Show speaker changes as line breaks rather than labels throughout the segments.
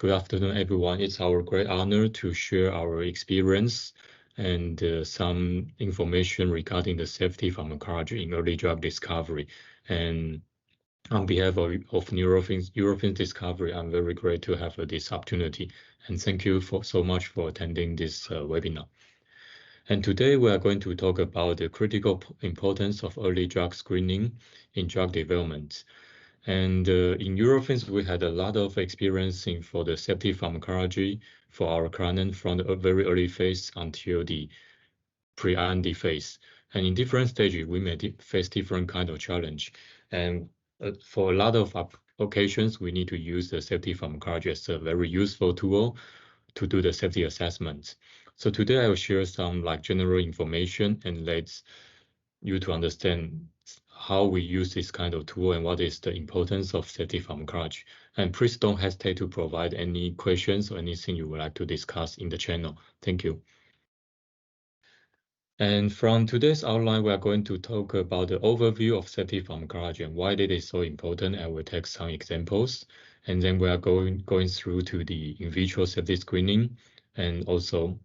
Good afternoon, everyone. It's our great honor to share our experience and some information regarding the safety pharmacology in early drug discovery. And on behalf of Eurofins Discovery, I'm very great to have this opportunity. And thank you so much for attending this webinar. And today we are going to talk about the critical importance of early drug screening in drug development. And in Eurofins, we had a lot of experience for the safety pharmacology for our client from the very early phase until the pre-IND phase. And in different stages, we may face different kind of challenge. And for a lot of occasions, we need to use the safety pharmacology as a very useful tool to do the safety assessment. So today I will share some general information and let you to understand how we use this kind of tool and what is the importance of safety pharmacology. And please don't hesitate to provide any questions or anything you would like to discuss in the channel. Thank you. And from today's outline, we are going to talk about the overview of safety pharmacology and why it is so important. I will take some examples. And then we are going through to the in vitro safety screening and also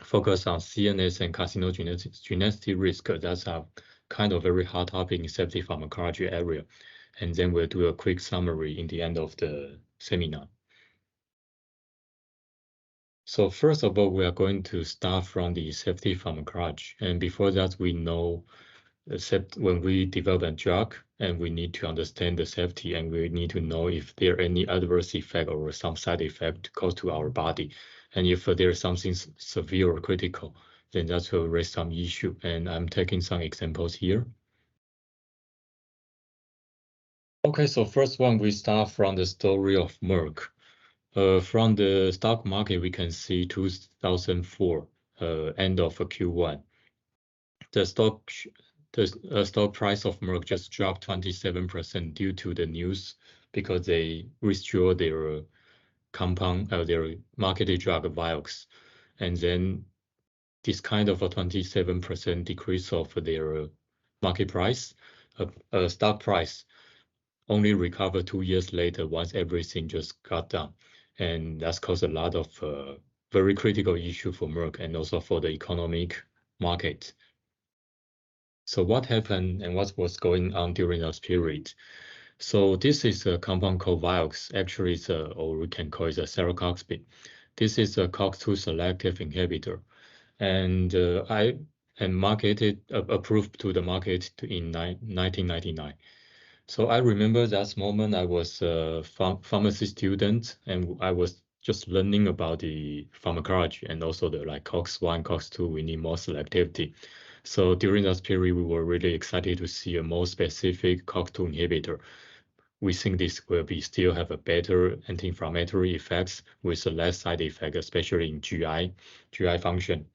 focus on CNS and carcinogenicity risk. That's a kind of very hot topic in safety pharmacology area. And then we'll do a quick summary in the end of the seminar. So first of all, we are going to start from the safety pharmacology. And before that, we know when we develop a drug and we need to understand the safety and we need to know if there are any adverse effect or some side effect caused to our body. And if there's something severe or critical, then that will raise some issue. And I'm taking some examples here. Okay, so first one, we start from the story of Merck. From the stock market, we can see 2004, end of Q1. The stock price of Merck just dropped 27% due to the news because they withdrew their their marketed drug vials. And then this kind of a 27% decrease of their market price, stock price, only recovered 2 years later once everything just got down. And that's caused a lot of very critical issue for Merck and also for the economic market. So what happened and what was going on during that period? So this is a compound called Vioxx. Actually, it's or we can call it a celecoxib. This is a COX-2 selective inhibitor, and approved to the market in 1999. So I remember that moment I was a pharmacy student and I was just learning about the pharmacology and also the COX-1, COX-2, we need more selectivity. So during that period, we were really excited to see a more specific COX-2 inhibitor. We think this will still have a better anti-inflammatory effects with a less side effect, especially in GI function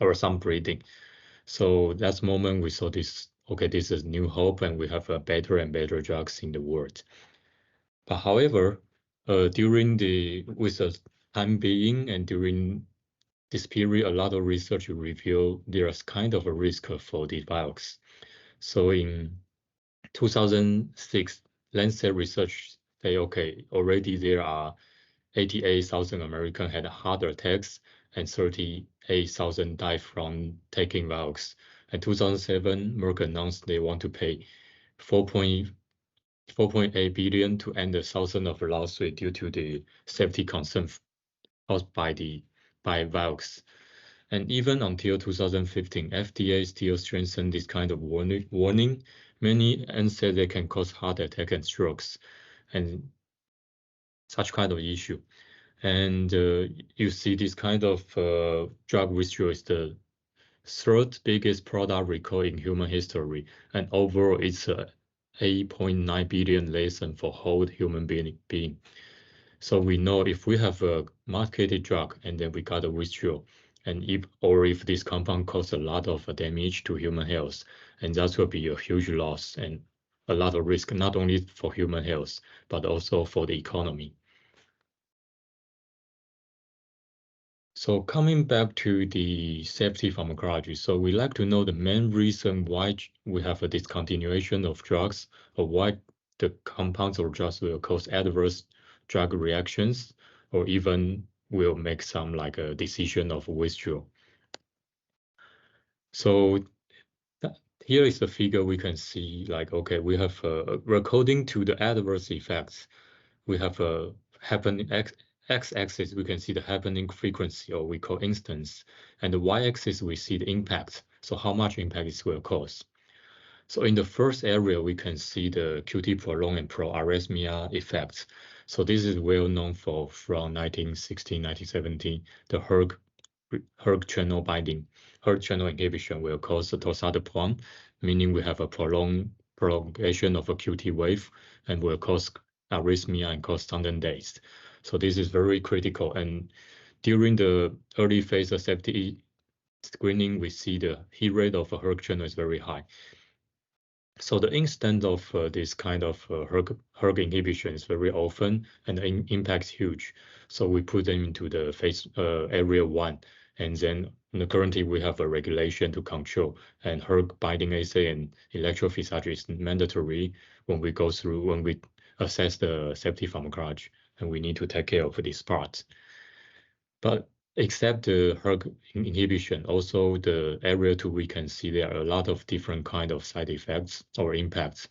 or some breathing. So that's moment we saw this, okay, this is new hope and we have better and better drugs in the world. But however, with the time being and during this period, a lot of research reveal there's kind of a risk for the Vioxx. So in 2006, Lancet research say, okay, already there are 88,000 Americans had heart attacks and 38,000 died from taking Vioxx. In 2007, Merck announced they want to pay 4.8 billion to end the thousands of lawsuits due to the safety concern caused by Vioxx. And even until 2015, FDA still strengthened this kind of warning. Many said they can cause heart attack and strokes and such kind of issue. And you see this kind of drug withdrawal is the third biggest product recall in human history. And overall, it's 8.9 billion lesson for whole human being. So we know if we have a marketed drug and then we got a withdrawal, and if this compound causes a lot of damage to human health, and that will be a huge loss and a lot of risk, not only for human health, but also for the economy. So coming back to the safety pharmacology, so we like to know the main reason why we have a discontinuation of drugs or why the compounds or drugs will cause adverse drug reactions or even will make some like a decision of withdrawal. So here is the figure we can see, like, okay, we have according to the adverse effects, we have a happening x-axis, we can see the happening frequency, or we call instance, and the y-axis, we see the impact. So how much impact it will cause. So in the first area, we can see the QT prolong and pro-arrhythmia effects. So this is well known from 1916, 1917, the hERG channel binding. hERG channel inhibition will cause the torsades, meaning we have a prolongation of a QT wave and will cause arrhythmia and cause sudden death. So this is very critical. And during the early phase of safety screening, we see the hit rate of a hERG channel is very high. So the instance of this kind of hERG inhibition is very often, and the impact is huge. So we put them into the phase area 1, and then currently we have a regulation to control, and hERG binding assay and electrophysiology is mandatory when we assess the safety pharmacology, and we need to take care of this part. But except the hERG inhibition, also the area 2, we can see there are a lot of different kind of side effects or impacts.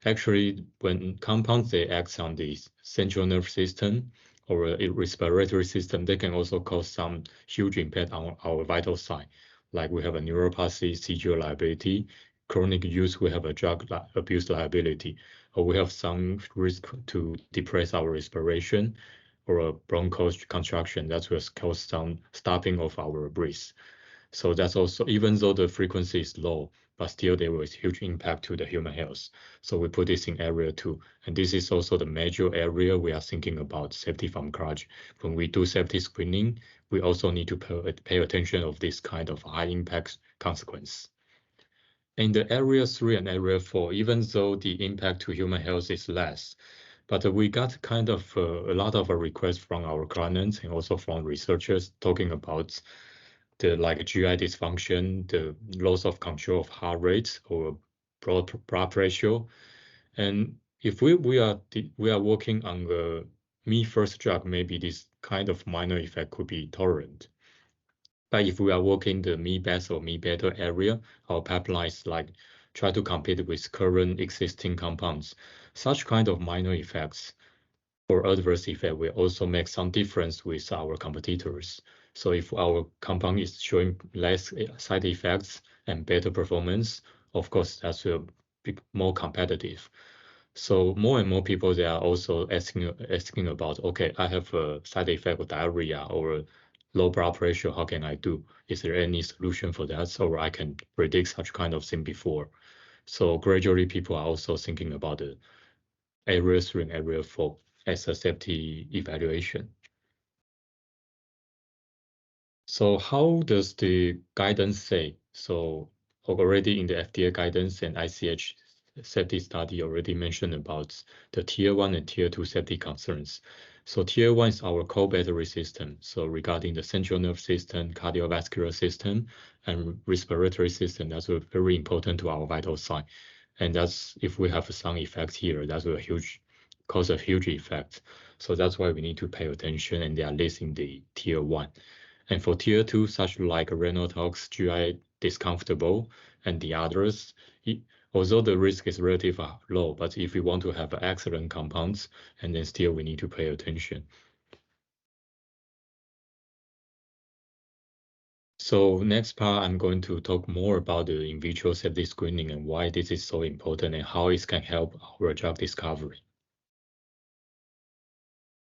Actually, when compounds, they act on the central nervous system or a respiratory system, they can also cause some huge impact on our vital sign. Like we have a neuropathy, seizure liability, chronic use, we have a drug abuse liability, or we have some risk to depress our respiration, or a bronchial contraction that will cause some stopping of our breath. So that's also, even though the frequency is low, but still there was huge impact to the human health. So we put this in area 2. And this is also the major area we are thinking about safety pharmacology. When we do safety screening, we also need to pay attention of this kind of high impact consequence. In the area 3 and area 4, even though the impact to human health is less, but we got kind of a lot of requests from our clients and also from researchers talking about the like GI dysfunction, the loss of control of heart rate or blood pressure. And if we are working on the me first drug, maybe this kind of minor effect could be tolerant. But if we are working the me best or me better area, our pipelines like try to compete with current existing compounds, such kind of minor effects or adverse effect will also make some difference with our competitors. So if our compound is showing less side effects and better performance, of course, that will be more competitive. So more and more people, they are also asking about, okay, I have a side effect of diarrhea or low blood pressure, how can I do? Is there any solution for that? Or I can predict such kind of thing before. So gradually people are also thinking about the area 3 and area 4 as a safety evaluation. So how does the guidance say? So already in the FDA guidance and ICH safety study already mentioned about the tier 1 and tier 2 safety concerns. So tier 1 is our core battery system. So regarding the central nervous system, cardiovascular system, and respiratory system, that's very important to our vital sign. And that's, if we have some effects here, that will cause a huge effect. So that's why we need to pay attention, and they are listing the tier 1. And for tier 2, such like renal tox, GI discomfortable, and the others, although the risk is relatively low, but if we want to have excellent compounds, and then still we need to pay attention. So next part, I'm going to talk more about the in vitro safety screening and why this is so important and how it can help our drug discovery.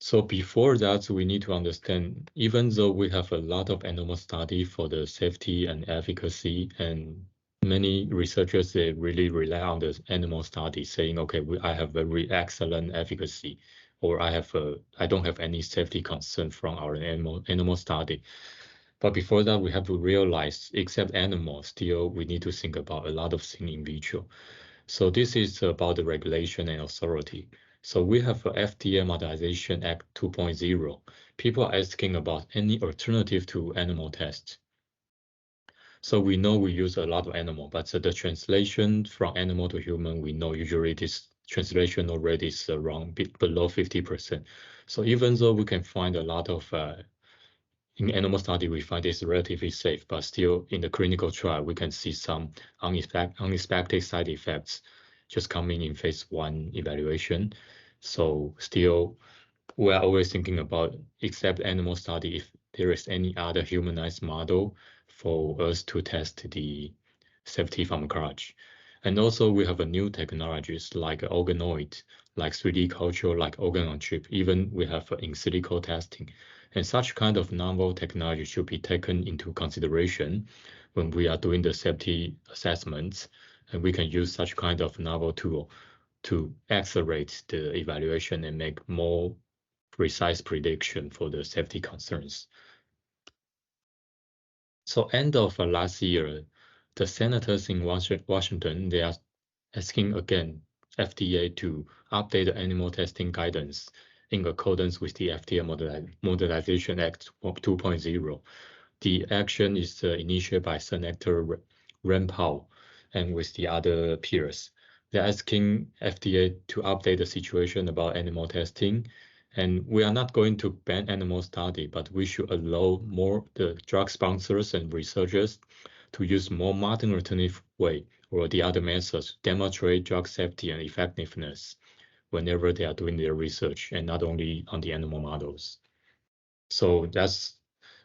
So before that, we need to understand, even though we have a lot of animal study for the safety and efficacy, and many researchers, they really rely on the animal study saying, okay, I have very excellent efficacy, or I don't have any safety concern from our animal study. But before that, we have to realize, except animals, still we need to think about a lot of things in vitro. So this is about the regulation and authority. So we have a FDA Modernization Act 2.0. People are asking about any alternative to animal tests. So we know we use a lot of animal, but the translation from animal to human, we know usually this translation already is around below 50%. So even though we can find a lot of in animal study, we find it's relatively safe, but still in the clinical trial, we can see some unexpected side effects just coming in phase 1 evaluation. So still, we are always thinking about, except animal study, if there is any other humanized model for us to test the safety pharmacology. And also we have a new technologies like organoid, like 3D culture, like organ on chip. Even we have in silico testing. And such kind of novel technology should be taken into consideration when we are doing the safety assessments. And we can use such kind of novel tool to accelerate the evaluation and make more precise prediction for the safety concerns. So end of last year, the senators in Washington, they are asking again FDA to update the animal testing guidance in accordance with the FDA Modernization Act 2.0. The action is initiated by Senator Rand Paul and with the other peers. They're asking FDA to update the situation about animal testing. And we are not going to ban animal study, but we should allow more the drug sponsors and researchers to use more modern alternative way or the other methods to demonstrate drug safety and effectiveness whenever they are doing their research and not only on the animal models. So that's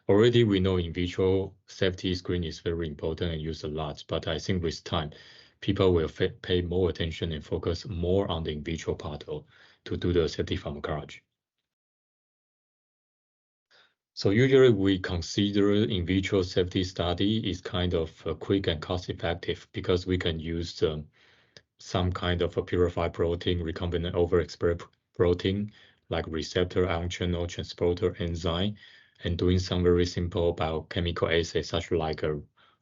already we know in vitro safety screen is very important and used a lot, but I think with time, people will pay more attention and focus more on the in vitro part to do the safety pharmacology. So usually we consider in vitro safety study is kind of quick and cost effective because we can use some kind of a purified protein, recombinant overexpressed protein, like receptor ion channel transporter enzyme, and doing some very simple biochemical assay, such like a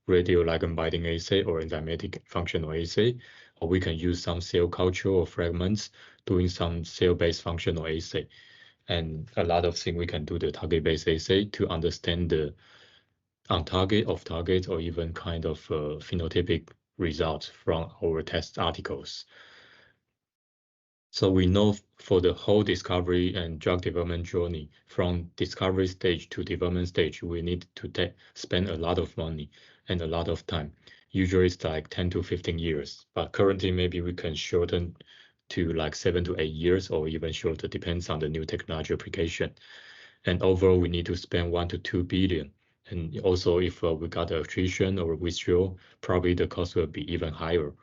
radioligand binding assay or enzymatic functional assay, or we can use some cell culture or fragments doing some cell-based functional assay. And a lot of things we can do the target-based assay to understand the on target, off target, or even kind of phenotypic results from our test articles. So we know for the whole discovery and drug development journey, from discovery stage to development stage, we need to spend a lot of money and a lot of time. Usually it's like 10 to 15 years, but currently maybe we can shorten to like 7 to 8 years or even shorter, depends on the new technology application. And overall, we need to spend 1 to 2 billion. And also if we got attrition or withdrawal, probably the cost will be even higher.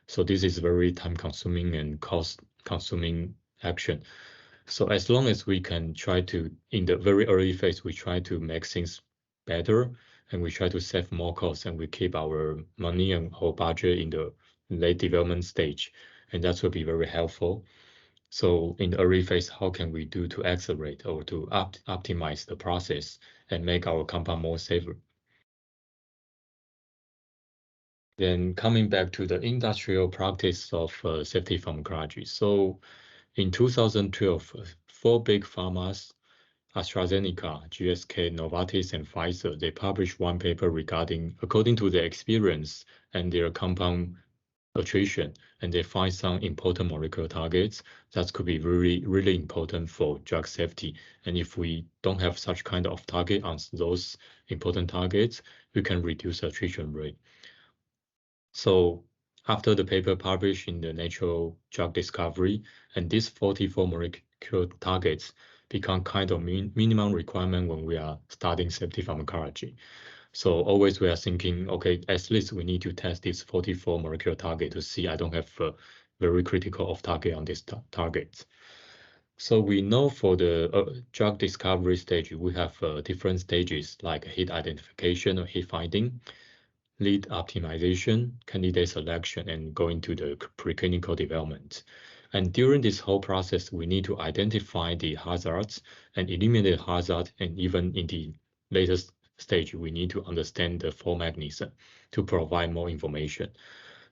So this is very time consuming and cost consuming action. So as long as we can try to, in the very early phase, we try to make things better and we try to save more costs and we keep our money and our budget in the late development stage. And that will be very helpful. So in the early phase, how can we do to accelerate or to optimize the process and make our compound more safer? Then coming back to the industrial practice of safety pharmacology. So in 2012, 4 big pharmas, AstraZeneca, GSK, Novartis, and Pfizer, they published one paper regarding, according to their experience and their compound attrition, and they find some important molecular targets that could be really, really important for drug safety. And if we don't have such kind of target on those important targets, we can reduce attrition rate. So after the paper published in the Natural Drug Discovery, and these 44 molecular targets become kind of minimum requirement when we are studying safety pharmacology. So always we are thinking, okay, at least we need to test this 44 molecular target to see I don't have a very critical off target on this target. So we know for the drug discovery stage, we have different stages like hit identification or hit finding, lead optimization, candidate selection, and going to the preclinical development. And during this whole process, we need to identify the hazards and eliminate hazard, and even in the latest stage, we need to understand the fault mechanism to provide more information.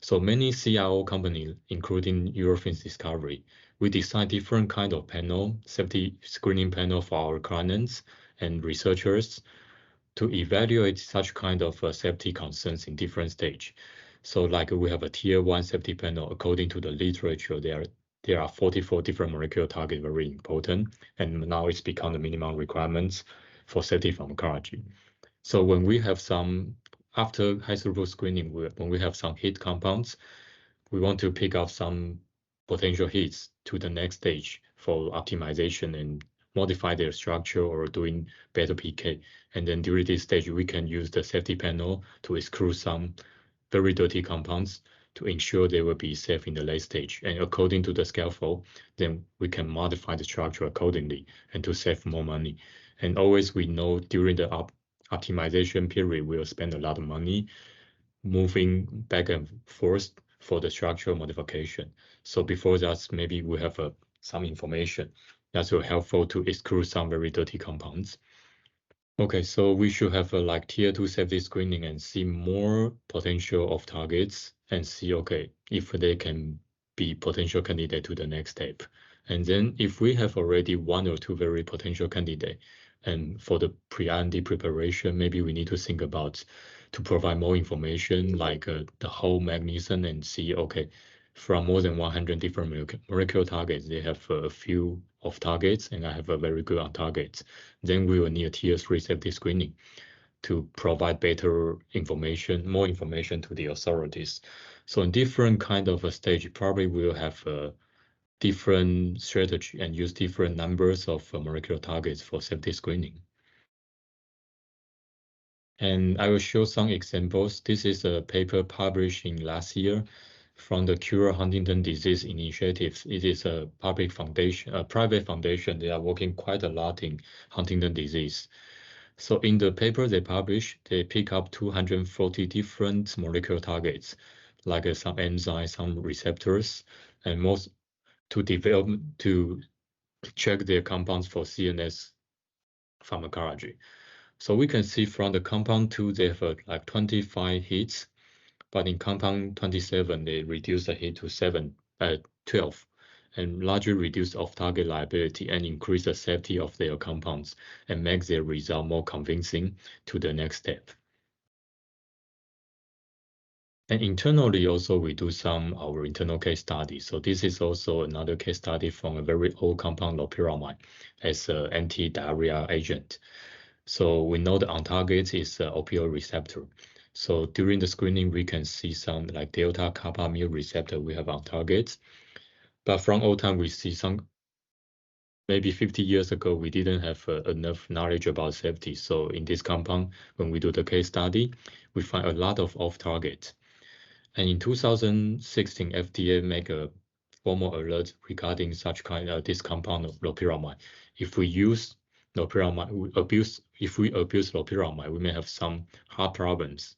So many CRO companies, including Eurofins Discovery, we design different kind of panel, safety screening panel for our clients and researchers to evaluate such kind of safety concerns in different stage. So like we have a tier 1 safety panel, according to the literature, there are there are 44 different molecular targets, very important, and now it's become the minimum requirements for safety pharmacology. So when we have some, after high throughput screening, when we have some hit compounds, we want to pick up some potential hits to the next stage for optimization and modify their structure or doing better PK. And then during this stage, we can use the safety panel to exclude some very dirty compounds to ensure they will be safe in the late stage. And according to the scaffold, then we can modify the structure accordingly and to save more money. And always we know during the optimization period, we'll spend a lot of money moving back and forth for the structural modification. So before that, maybe we have some information that's helpful to exclude some very dirty compounds. Okay, so we should have a like tier 2 safety screening and see more potential of targets and see, okay, if they can be potential candidate to the next step. And then if we have already one or two very potential candidate, and for the pre-IND preparation, maybe we need to think about to provide more information like the whole mechanism and see, okay, from more than 100 different molecular targets, they have a few of targets and I have a very good on targets. Then we will need a tier 3 safety screening to provide better information, more information to the authorities. So in different kind of a stage, probably we'll have a different strategy and use different numbers of molecular targets for safety screening. And I will show some examples. This is a paper published in last year from the Cure Huntington Disease Initiative. It is a public foundation, a private foundation. They are working quite a lot in Huntington disease. So in the paper they publish, they pick up 240 different molecular targets, like some enzymes, some receptors, and most to develop to check their compounds for CNS pharmacology. So we can see from the compound 2, they have like 25 hits, but in compound 27, they reduce the hit to 12, and largely reduce off-target liability and increase the safety of their compounds and make their result more convincing to the next step. And internally also, we do our internal case study. So this is also another case study from a very old compound, loperamide, as an anti-diarrhea agent. So we know the on target is opioid receptor. So during the screening, we can see some like delta kappa mu receptor we have on targets. But from old time, we see some, maybe 50 years ago, we didn't have enough knowledge about safety. So in this compound, when we do the case study, we find a lot of off targets. And in 2016, FDA make a formal alert regarding such this compound of loperamide. If we use loperamide, if we abuse loperamide, we may have some heart problems.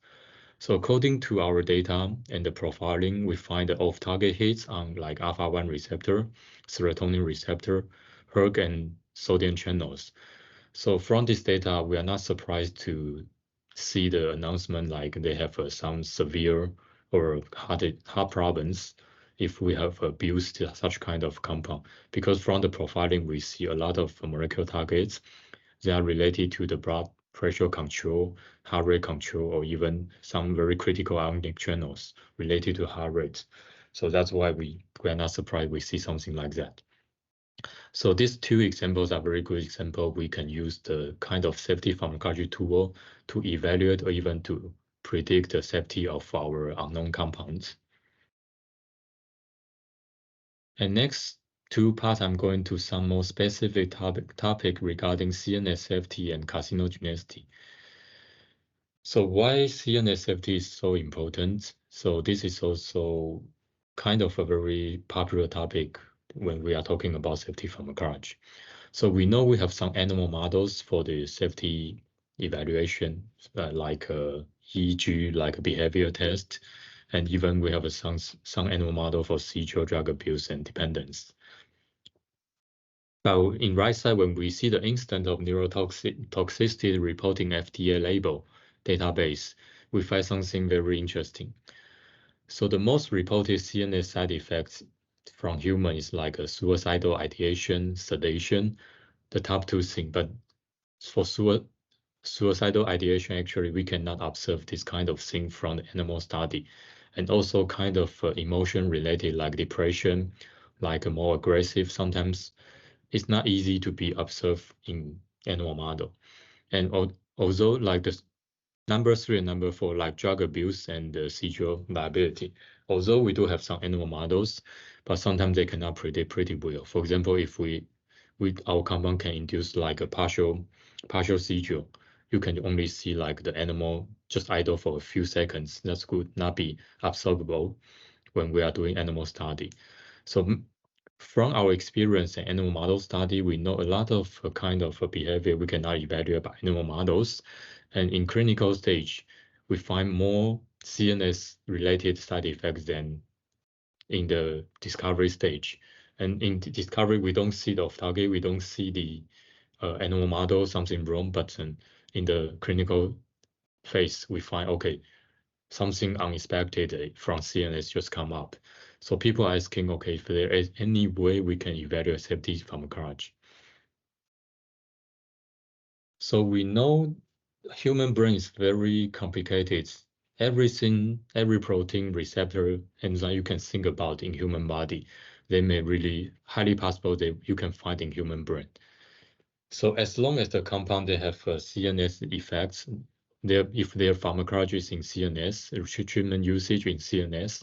So according to our data and the profiling, we find the off-target hits on like alpha-1 receptor, serotonin receptor, hERG, and sodium channels. So from this data, we are not surprised to see the announcement like they have some severe or heart problems if we have abused such kind of compound. Because from the profiling, we see a lot of molecular targets that are related to the blood pressure control, heart rate control, or even some very critical ionic channels related to heart rate. So that's why we are not surprised we see something like that. So these two examples are very good examples. We can use the kind of safety pharmacology tool to evaluate or even to predict the safety of our unknown compounds. And next two parts, I'm going to some more specific topic regarding CNS safety and carcinogenicity. So why CNS safety is so important? So this is also kind of a very popular topic when we are talking about safety pharmacology. So we know we have some animal models for the safety evaluation, like EEG, like behavior test, and even we have some animal model for seizure, drug abuse, and dependence. Now, in right side, when we see the instance of neurotoxicity reporting FDA label database, we find something very interesting. So the most reported CNS side effects from humans is like a suicidal ideation, sedation, the top two things. But for suicidal ideation, actually, we cannot observe this kind of thing from the animal study. And also kind of emotion related like depression like more aggressive. Sometimes it's not easy to be observed in animal model. And although like the number 3 and number 4, like drug abuse and seizure liability, although we do have some animal models, but sometimes they cannot predict pretty well. For example, if our compound can induce like a partial seizure, you can only see like the animal just idle for a few seconds. That could not be observable when we are doing animal study. So from our experience in animal model study, we know a lot of kind of behavior we cannot evaluate by animal models. And in clinical stage, we find more CNS related side effects than in the discovery stage. And in discovery, we don't see the off target, we don't see the animal model, something wrong, but in the clinical phase, we find, okay, something unexpected from CNS just come up. So people are asking, okay, if there is any way we can evaluate safety pharmacology. So we know human brain is very complicated. Everything, every protein, receptor, enzyme you can think about in human body, they may really highly possible that you can find in human brain. So as long as the compound they have CNS effects, if their pharmacology is in CNS, treatment usage in CNS,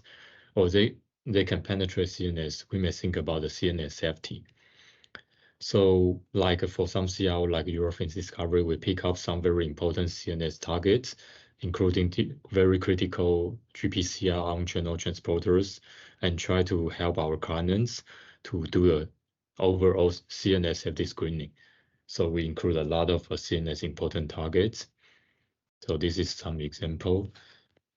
or they can penetrate CNS, we may think about the CNS safety. So like for some CRO, like Eurofins discovery, we pick up some very important CNS targets, including the very critical GPCR on-channel transporters, and try to help our clients to do a overall CNS safety screening. So we include a lot of CNS important targets. So this is some example.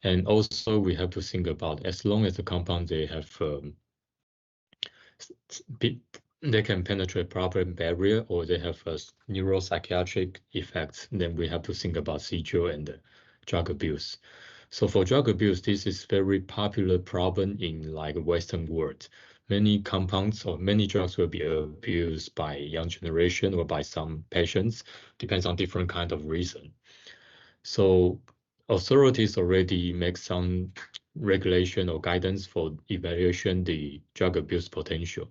And also we have to think about as long as the compound they have they can penetrate blood-brain barrier or they have a neuropsychiatric effects, then we have to think about seizure and drug abuse. So for drug abuse, this is very popular problem in like Western world. Many compounds or many drugs will be abused by young generation or by some patients, depends on different kind of reason. So authorities already make some regulation or guidance for evaluation the drug abuse potential.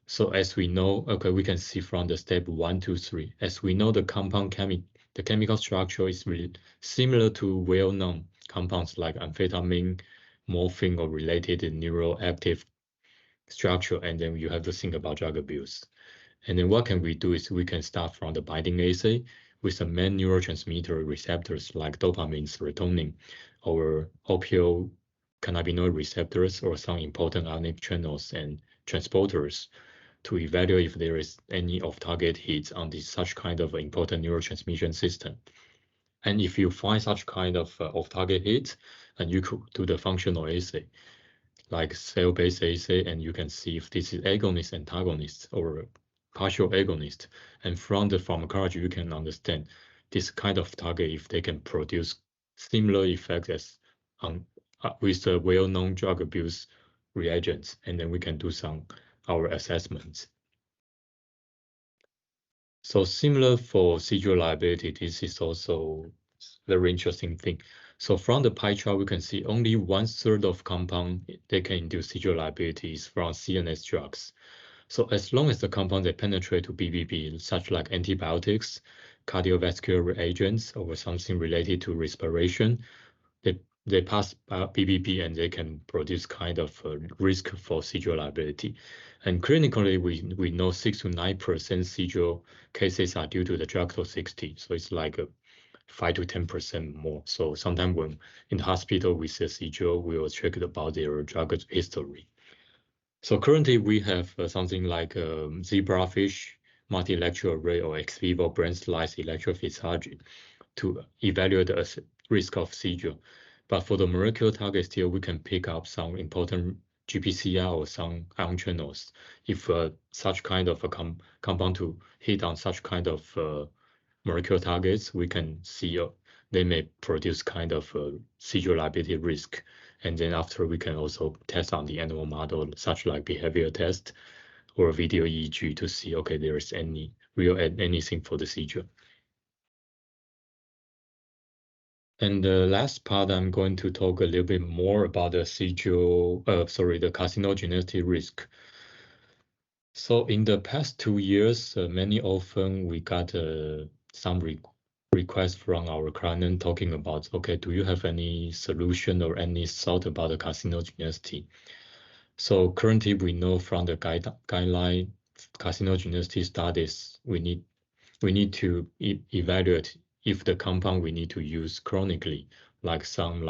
So as we know, okay, we can see from the step 1 to 3, as we know the the chemical structure is really similar to well-known compounds like amphetamine, morphine, or related neuroactive structure, and then you have to think about drug abuse. And then what can we do is we can start from the binding assay with the main neurotransmitter receptors like dopamine, serotonin, or opioid cannabinoid receptors, or some important ionic channels and transporters to evaluate if there is any off-target hits on such kind of important neurotransmission system. And if you find such kind of off-target hits, and you could do the functional assay, like cell-based assay, and you can see if this is agonist, antagonist, or partial agonist. And from the pharmacology, you can understand this kind of target if they can produce similar effects as with the well-known drug abuse reagents, and then we can do our assessments. So similar for seizure liability, this is also very interesting thing. So from the pie chart, we can see only 1/3 of compound they can induce seizure liability is from CNS drugs. So as long as the compound they penetrate to BBB, such like antibiotics, cardiovascular agents, or something related to respiration, they pass BBB and they can produce kind of risk for seizure liability. And clinically, we know 6 to 9% seizure cases are due to the drug toxicity. So it's like 5 to 10% more. So sometimes when in the hospital we see a seizure, we will check about their drug history. So currently we have something like zebrafish multi-electrode array or ex vivo brain slice electrophysiology to evaluate the risk of seizure. But for the molecular target, still we can pick up some important GPCR or some ion channels. If such kind of a compound to hit on such kind of molecular targets, we can see they may produce kind of seizure liability risk. And then after we can also test on the animal model, such like behavior test or video EEG to see, okay, there is anything for the seizure. And the last part, I'm going to talk a little bit more about the the carcinogenicity risk. So in the past 2 years, many often we got some requests from our client talking about, okay, do you have any solution or any thought about the carcinogenicity? So currently we know from the guideline carcinogenicity studies, we need to evaluate if the compound we need to use chronically, like some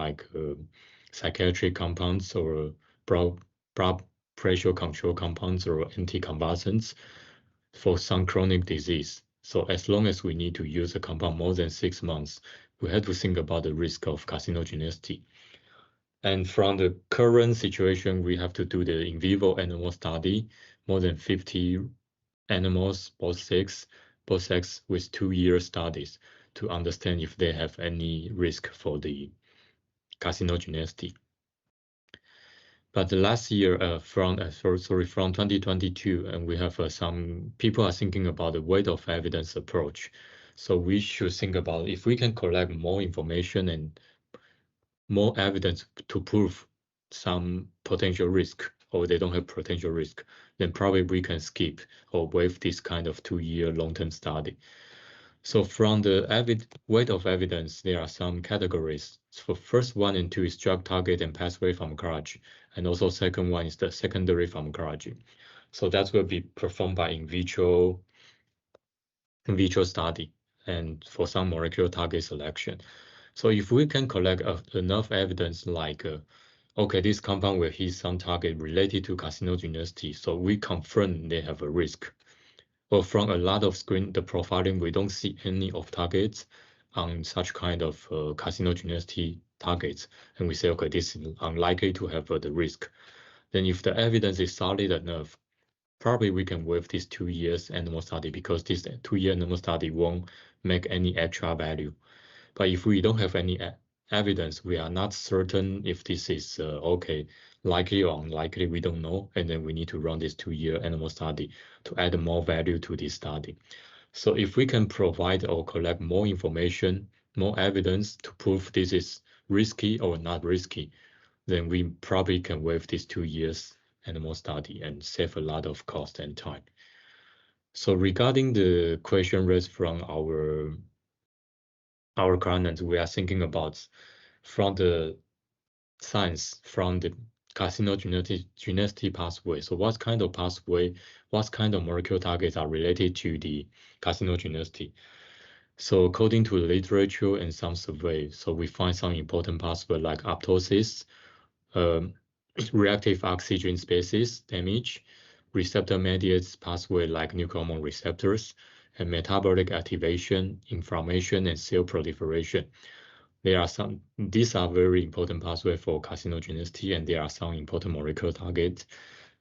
psychiatric compounds or blood pressure control compounds or anticonvulsants for some chronic disease. So as long as we need to use a compound more than 6 months, we have to think about the risk of carcinogenicity. And from the current situation, we have to do the in vivo animal study, more than 50 animals, both sex with 2-year studies to understand if they have any risk for the carcinogenicity. But last year, from 2022, and we have some people are thinking about the weight of evidence approach. So we should think about if we can collect more information and more evidence to prove some potential risk or they don't have potential risk, then probably we can skip or waive this kind of 2-year long-term study. So from the weight of evidence, there are some categories. So first 1 and 2 is drug target and pathway pharmacology, and also second one is the secondary pharmacology. So that will be performed by in vitro study and for some molecular target selection. So if we can collect enough evidence like, okay, this compound will hit some target related to carcinogenicity, so we confirm they have a risk. Or from a lot of the profiling, we don't see any off targets on such kind of carcinogenicity targets. And we say, okay, this is unlikely to have the risk. Then if the evidence is solid enough, probably we can waive this 2 years animal study because this 2-year animal study won't make any extra value. But if we don't have any evidence, we are not certain if this is okay, likely or unlikely, we don't know. And then we need to run this 2-year animal study to add more value to this study. So if we can provide or collect more information, more evidence to prove this is risky or not risky, then we probably can waive this 2 years animal study and save a lot of cost and time. So regarding the question raised from our clients, we are thinking about from the science, from the carcinogenicity pathway. So what kind of pathway, what kind of molecular targets are related to the carcinogenicity? So according to the literature and some surveys, so we find some important pathways like apoptosis, reactive oxygen species damage, receptor-mediated pathway like nuclear hormone receptors, and metabolic activation, inflammation, and cell proliferation. These are very important pathways for carcinogenicity, and there are some important molecular targets.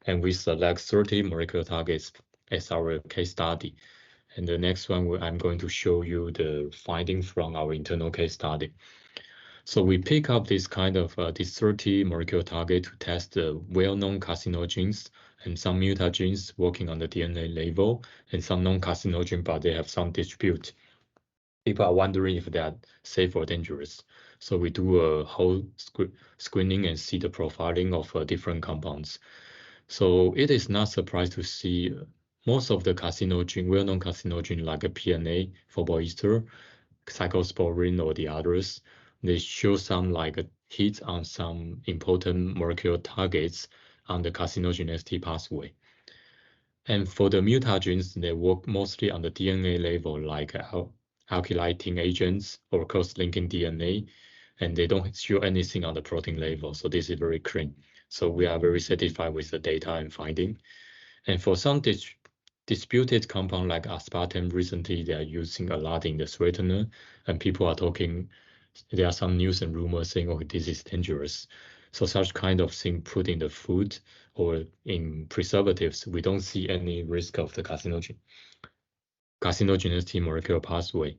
And we select 30 molecular targets as our case study. And the next one, I'm going to show you the findings from our internal case study. So we pick up this kind of this 30 molecular target to test the well-known carcinogens and some mutagens working on the DNA level, and some non-carcinogen, but they have some dispute. People are wondering if they are safe or dangerous. So we do a whole screening and see the profiling of different compounds. So it is not surprised to see most of the carcinogen, well-known carcinogen like a PNA, ester, cyclosporine or the others, they show some like a hit on some important molecular targets on the carcinogenicity pathway. And for the mutagens, they work mostly on the DNA level, like alkylating agents or cross-linking DNA, and they don't show anything on the protein level. So this is very clean. So we are very satisfied with the data and finding. And for some disputed compound like aspartame, recently they are using a lot in the sweetener, and people are talking, there are some news and rumors saying, oh, this is dangerous. So such kind of thing put in the food or in preservatives, we don't see any risk of the carcinogenicity molecular pathway.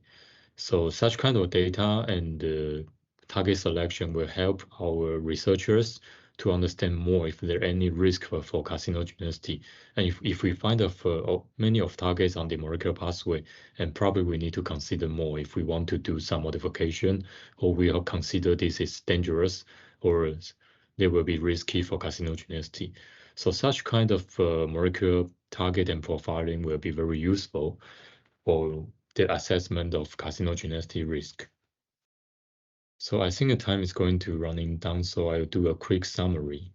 So such kind of data and target selection will help our researchers to understand more if there are any risk for carcinogenicity. And if we find many of targets on the molecular pathway, and probably we need to consider more if we want to do some modification, or we will consider this is dangerous, or they will be risky for carcinogenicity. So such kind of molecular target and profiling will be very useful for the assessment of carcinogenicity risk. So I think the time is going to running down, so I'll do a quick summary.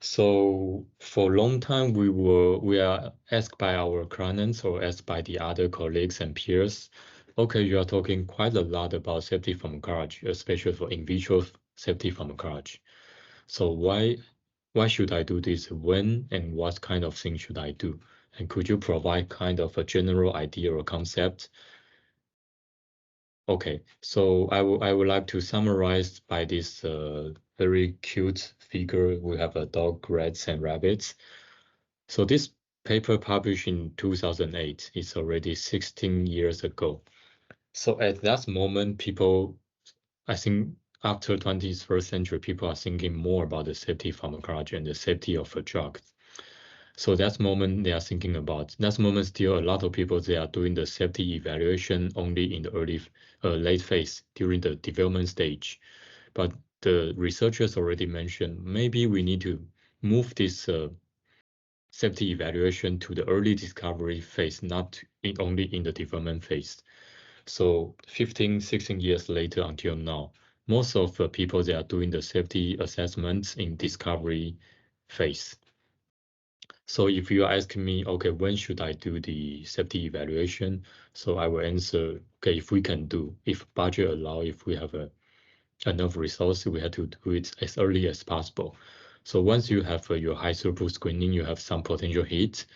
So for a long time, we are asked by our clients or asked by the other colleagues and peers, okay, you are talking quite a lot about safety pharmacology, especially for in vitro safety pharmacology. So why should I do this? When and what kind of thing should I do? And could you provide kind of a general idea or concept? Okay, so I would like to summarize by this very cute figure. We have a dog, rats, and rabbits. So this paper published in 2008 is already 16 years ago. So at that moment, people, I think after 21st century, people are thinking more about the safety pharmacology and the safety of a drug. So that moment they are thinking about, that moment still a lot of people, they are doing the safety evaluation only in the late phase during the development stage. But the researchers already mentioned, maybe we need to move this safety evaluation to the early discovery phase, not only in the development phase. So 15, 16 years later until now, most of the people, they are doing the safety assessments in discovery phase. So if you ask me, okay, when should I do the safety evaluation? So I will answer, okay, if we can do, if budget allow, if we have enough resources, we have to do it as early as possible. So once you have your high throughput screening, you have some potential hits,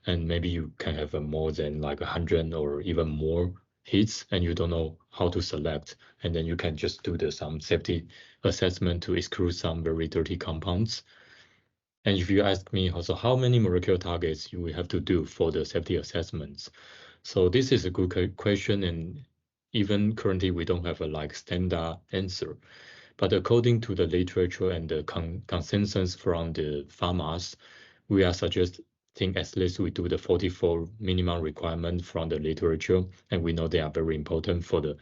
and maybe you can have more than like 100 or even more hits, and you don't know how to select. And then you can just do some safety assessment to exclude some very dirty compounds. And if you ask me also how many molecular targets you will have to do for the safety assessments, so this is a good question, and even currently we don't have a like standard answer. But according to the literature and the consensus from the pharmas, we are suggesting at least we do the 44 minimum requirement from the literature, and we know they are very important for the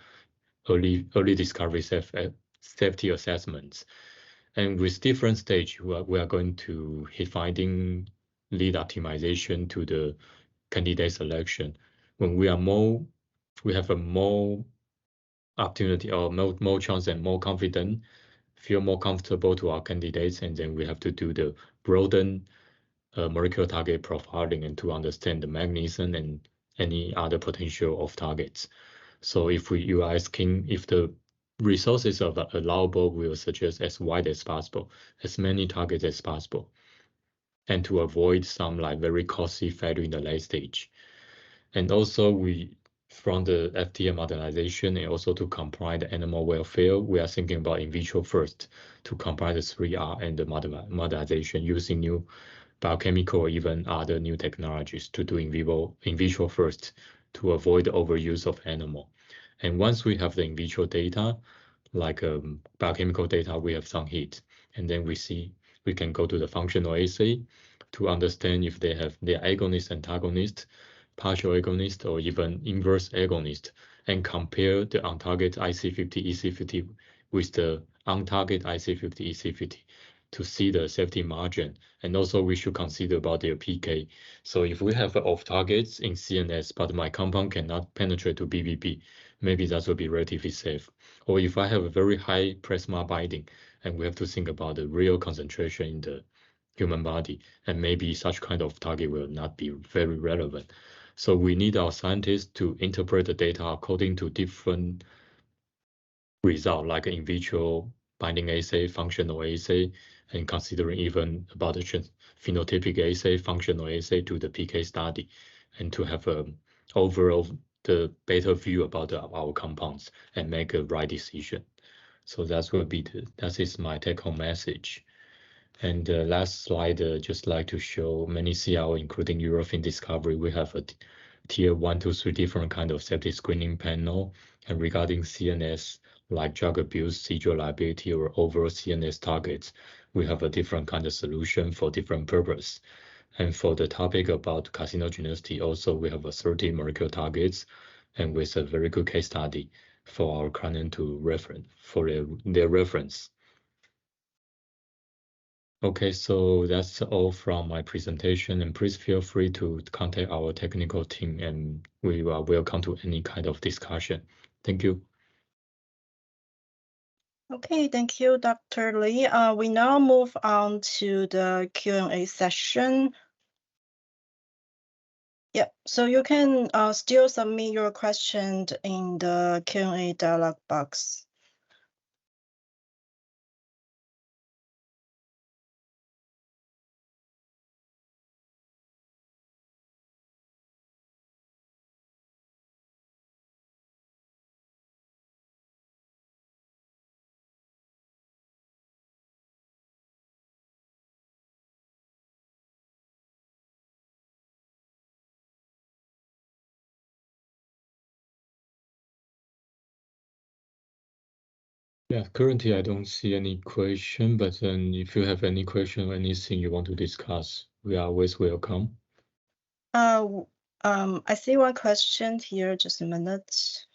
early discovery safety assessments. And with different stage, we are going to hit finding lead optimization to the candidate selection. When we have a more opportunity or more chance and more confident, feel more comfortable to our candidates, and then we have to do the broaden molecular target profiling and to understand the mechanism and any other potential of targets. So if you are asking if the resources are allowable, we will suggest as wide as possible, as many targets as possible, and to avoid some like very costly failure in the late stage. And also from the FDA modernization and also to comply the animal welfare, we are thinking about in vitro first to comply the 3R and the modernization using new biochemical or even other new technologies to do in vitro first to avoid the overuse of animal. And once we have the in vitro data, like biochemical data, we have some hit, and then we can go to the functional assay to understand if they have their agonist, antagonist, partial agonist, or even inverse agonist, and compare the on-target IC50, EC50 with the on-target IC50, EC50 to see the safety margin. And also we should consider about their PK. So if we have off targets in CNS, but my compound cannot penetrate to BBB, maybe that will be relatively safe. Or if I have a very high plasma binding, and we have to think about the real concentration in the human body, and maybe such kind of target will not be very relevant. So we need our scientists to interpret the data according to different result, like in vitro binding assay, functional assay, and considering even about the phenotypic assay, functional assay to the PK study, and to have a overall the better view about our compounds and make a right decision. So that is my take-home message. And the last slide, just like to show many CRO, including Eurofin Discovery, we have a tier 1 to 3 different kind of safety screening panel. And regarding CNS, like drug abuse, seizure liability, or overall CNS targets, we have a different kind of solution for different purpose. And for the topic about carcinogenicity, also we have a 30 molecular targets, and with a very good case study for our client to reference for their reference. Okay, so that's all from my presentation, and please feel free to contact our technical team, and we are welcome to any kind of discussion. Thank you.
Okay, thank you, Dr. Lee. We now move on to the Q&A session. Yeah, so you can still submit your question in the Q&A dialog box.
Yeah, currently I don't see any question, but then if you have any question or anything you want to discuss, we are always welcome.
I see one question here, just a minute.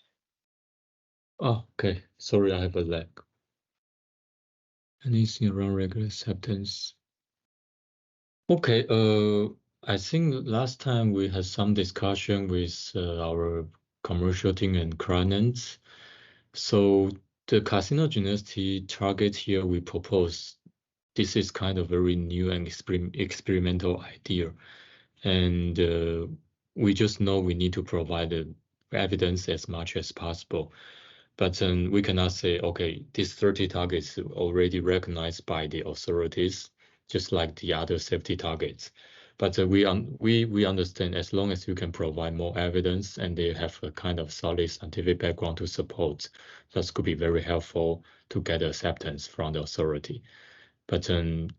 Oh, okay. Sorry, I have a lag. Anything around regular acceptance? Okay, I think last time we had some discussion with our commercial team and clients. So the carcinogenicity target here we propose, this is kind of very new and experimental idea. And we just know we need to provide the evidence as much as possible. But then we cannot say, okay, these 30 targets already recognized by the authorities, just like the other safety targets. But we understand as long as you can provide more evidence and they have a kind of solid scientific background to support, that could be very helpful to get acceptance from the authority. But to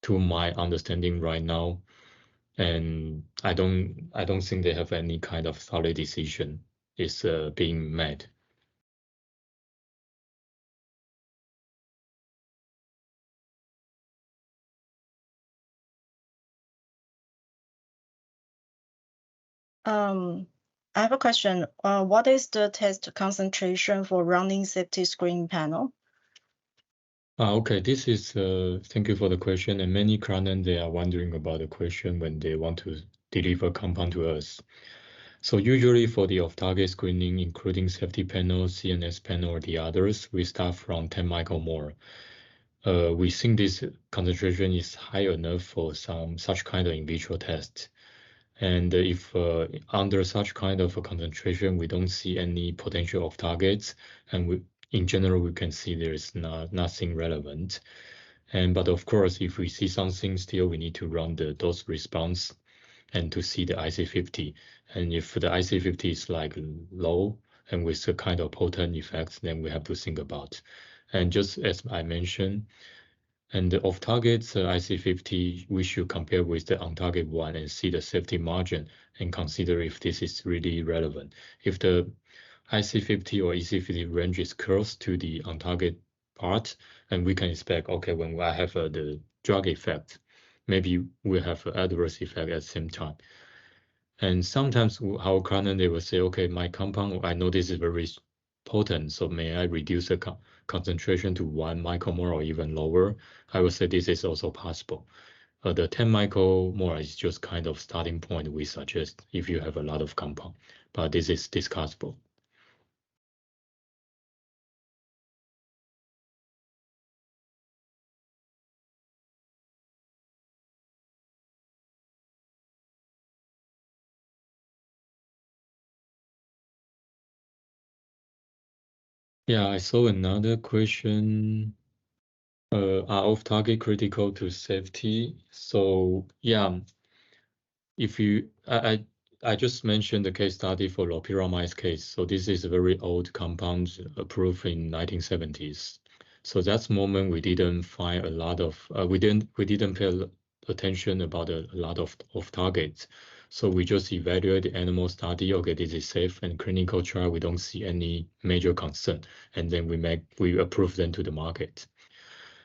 my understanding right now, and I don't think they have any kind of solid decision is being made.
I have a question. What is the test concentration for running safety screening panel?
Okay, this is thank you for the question. And many clients they are wondering about the question when they want to deliver compound to us. So usually for the off-target screening, including safety panel, CNS panel, or the others, we start from 10 micromole. We think this concentration is high enough for some such kind of in vitro test. And if under such kind of a concentration, we don't see any potential off targets, and in general, we can see there is nothing relevant. But of course, if we see something, still we need to run the dose response and to see the IC50. And if the IC50 is like low and with a kind of potent effects, then we have to think about. And just as I mentioned, and the off-target IC50, we should compare with the on-target one and see the safety margin and consider if this is really relevant. If the IC50 or EC50 range is close to the on-target part, and we can expect, okay, when I have the drug effect, maybe we have an adverse effect at the same time. And sometimes our client, they will say, okay, my compound, I know this is very potent, so may I reduce the concentration to 1 micromole or even lower? I would say this is also possible. The 10 micromole is just kind of starting point we suggest if you have a lot of compound, but this is discussable. Yeah, I saw another question. Are off-target critical to safety? So yeah, if you, I just mentioned the case study for loperamide case. So this is a very old compound approved in 1970s. So that's moment we didn't find a lot of, we didn't pay attention about a lot of targets. So we just evaluate the animal study. Okay, this is safe, and clinical trial we don't see any major concern, and then we approve them to the market.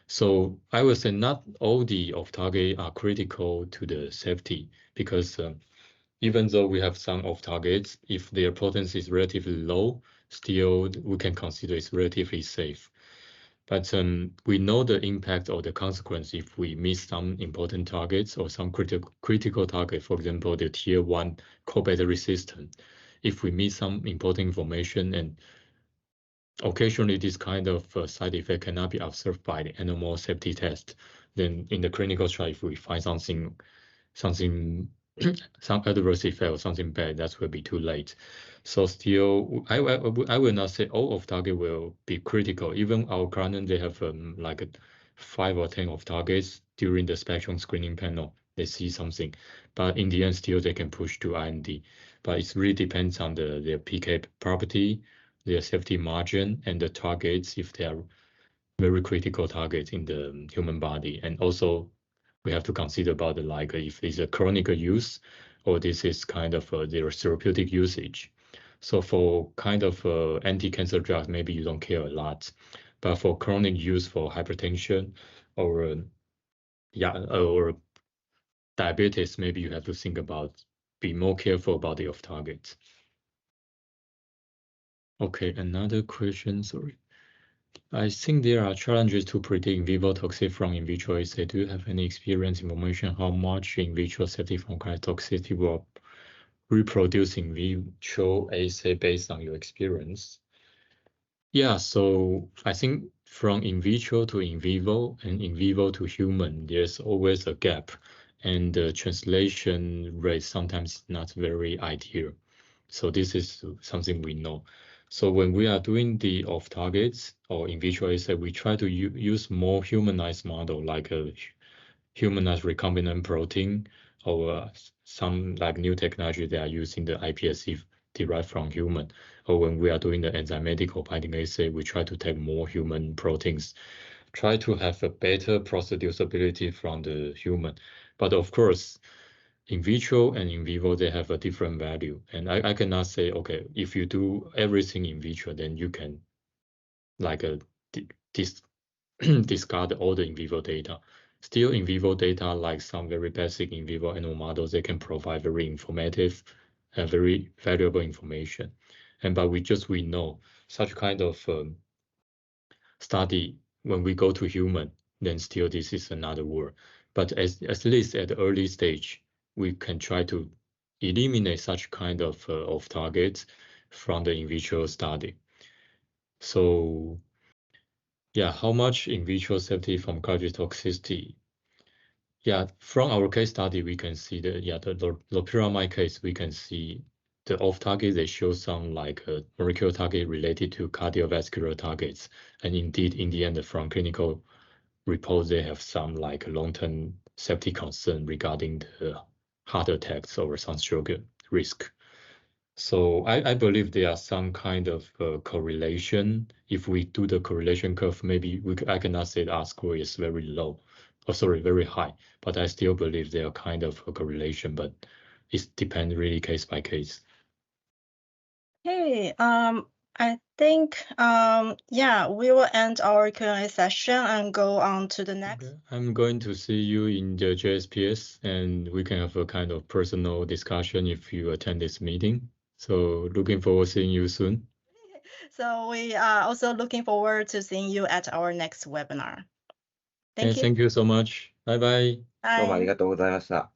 So I would say not all the off-target are critical to the safety because even though we have some off-targets, if their potency is relatively low, still we can consider it's relatively safe. But we know the impact or the consequence if we miss some important targets or some critical target, for example, the tier 1 core battery system. If we miss some important information, and occasionally this kind of side effect cannot be observed by the animal safety test, then in the clinical trial, if we find something some adverse effect or something bad, that will be too late. So still, I will not say all of target will be critical. Even our client, they have like 5 or 10 of targets during the spectrum screening panel. They see something, but in the end, still they can push to IND. But it really depends on their PK property, their safety margin, and the targets if they are very critical targets in the human body. And also, we have to consider about like if it's a chronic use or this is kind of their therapeutic usage. So for kind of anti-cancer drugs, maybe you don't care a lot, but for chronic use for hypertension or or diabetes, maybe you have to think about be more careful about the off targets. Okay, another question. Sorry. I think there are challenges to predict in vivo toxicity from in vitro assay. Do you have any experience information how much in vitro safety pharmacological toxicity will reproduce in vitro assay based on your experience? Yeah, so I think from in vitro to in vivo and in vivo to human, there's always a gap, and the translation rate sometimes not very ideal. So this is something we know. So when we are doing the off targets or in vitro assay, we try to use more humanized model like a humanized recombinant protein or some like new technology they are using the iPSC derived from human. Or when we are doing the enzymatic or binding assay, we try to take more human proteins, try to have a better reproducibility from the human. But of course, in vitro and in vivo, they have a different value. And I cannot say, okay, if you do everything in vitro, then you can like discard all the in vivo data. Still in vivo data, like some very basic in vivo animal models, they can provide very informative and very valuable information. And but we know such kind of study, when we go to human, then still this is another world. But at least at the early stage, we can try to eliminate such kind of targets from the in vitro study. So yeah, how much in vitro safety pharmacology toxicity? Yeah, from our case study, we can see the loperamide case, we can see the off target, they show some like molecular target related to cardiovascular targets. And indeed, in the end, from clinical reports, they have some like long-term safety concern regarding the heart attacks or some stroke risk. So I believe there are some kind of correlation. If we do the correlation curve, maybe I cannot say the R score is very low, or sorry, very high, but I still believe there are kind of a correlation, but it depends really case by case.
Hey, I think, yeah, we will end our Q&A session and go on to the next.
Okay. I'm going to see you in the JSPS, and we can have a kind of personal discussion if you attend this meeting. So looking forward to seeing you soon.
So we are also looking forward to seeing you at our next webinar. Thank you.
Thank you so much. Bye bye.
どうもありがとうございました。